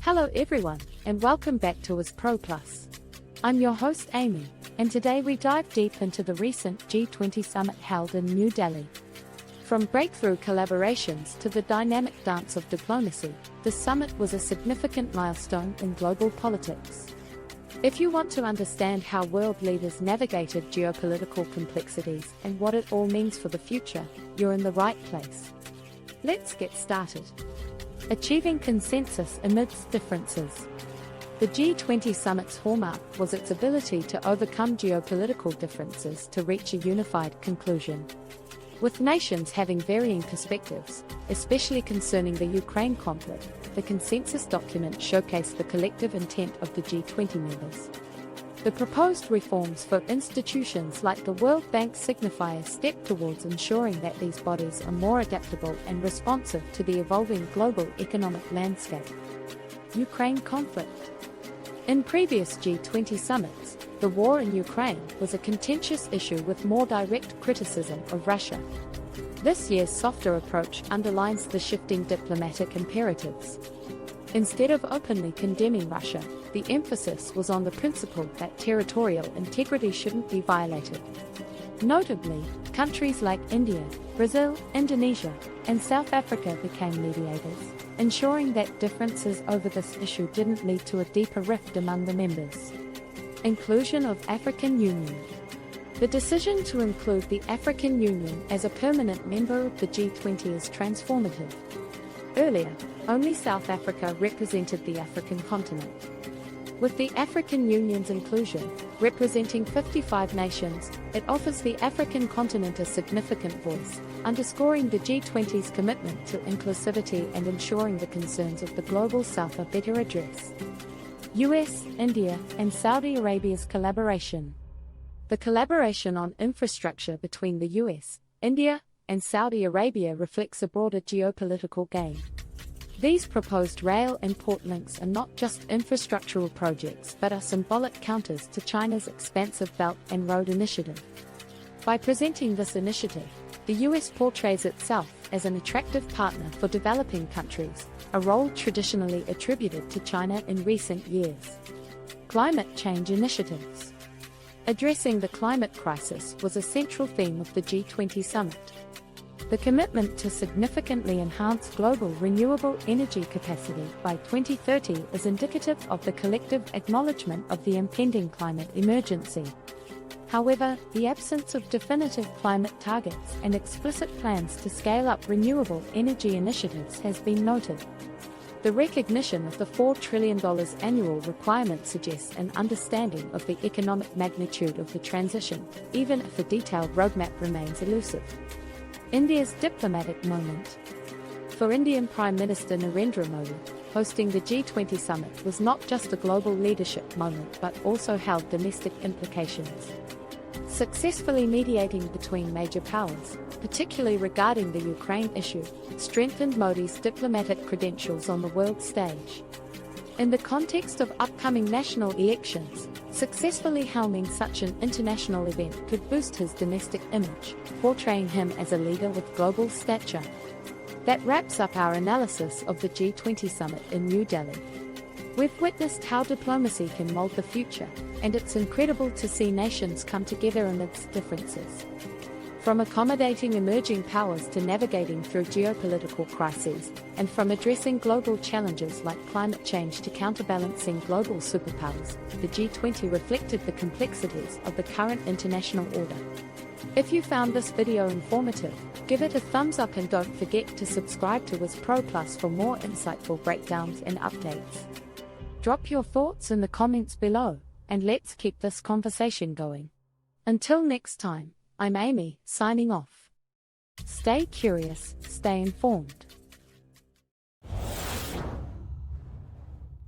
Hello everyone, and welcome back to Wiz Pro Plus. I'm your host Amy, and today we dive deep into the recent G20 Summit held in New Delhi. From breakthrough collaborations to the dynamic dance of diplomacy, the summit was a significant milestone in global politics. If you want to understand how world leaders navigated geopolitical complexities and what it all means for the future, you're in the right place. Let's get started. Achieving consensus amidst differences. The G20 Summit's hallmark was its ability to overcome geopolitical differences to reach a unified conclusion. With nations having varying perspectives, especially concerning the Ukraine conflict, the consensus document showcased the collective intent of the G20 members. The proposed reforms for institutions like the World Bank signify a step towards ensuring that these bodies are more adaptable and responsive to the evolving global economic landscape. Ukraine conflict. In previous G20 summits, the war in Ukraine was a contentious issue with more direct criticism of Russia. This year's softer approach underlines the shifting diplomatic imperatives. Instead of openly condemning Russia, the emphasis was on the principle that territorial integrity shouldn't be violated. Notably, countries like India, Brazil, Indonesia, and South Africa became mediators, ensuring that differences over this issue didn't lead to a deeper rift among the members. Inclusion of African Union. The decision to include the African Union as a permanent member of the G20 is transformative. Earlier, only South Africa represented the African continent. With the African Union's inclusion, representing 55 nations, it offers the African continent a significant voice, underscoring the G20's commitment to inclusivity and ensuring the concerns of the Global South are better addressed. US, India, and Saudi Arabia's collaboration. The collaboration on infrastructure between the US, India, and Saudi Arabia reflects a broader geopolitical game. These proposed rail and port links are not just infrastructural projects but are symbolic counters to China's expansive Belt and Road Initiative. By presenting this initiative, the US portrays itself as an attractive partner for developing countries, a role traditionally attributed to China in recent years. Climate change initiatives. Addressing the climate crisis was a central theme of the G20 Summit. The commitment to significantly enhance global renewable energy capacity by 2030 is indicative of the collective acknowledgement of the impending climate emergency. However, the absence of definitive climate targets and explicit plans to scale up renewable energy initiatives has been noted. The recognition of the $4 trillion annual requirement suggests an understanding of the economic magnitude of the transition, even if a detailed roadmap remains elusive. India's diplomatic moment. For Indian Prime Minister Narendra Modi, hosting the G20 Summit was not just a global leadership moment but also held domestic implications. Successfully mediating between major powers, particularly regarding the Ukraine issue, strengthened Modi's diplomatic credentials on the world stage. In the context of upcoming national elections, successfully helming such an international event could boost his domestic image, portraying him as a leader with global stature. That wraps up our analysis of the G20 Summit in New Delhi. We've witnessed how diplomacy can mold the future, and it's incredible to see nations come together amidst differences. From accommodating emerging powers to navigating through geopolitical crises, and from addressing global challenges like climate change to counterbalancing global superpowers, the G20 reflected the complexities of the current international order. If you found this video informative, give it a thumbs up and don't forget to subscribe to Wiz Pro Plus for more insightful breakdowns and updates. Drop your thoughts in the comments below, and let's keep this conversation going. Until next time, I'm Amy, signing off. Stay curious, stay informed.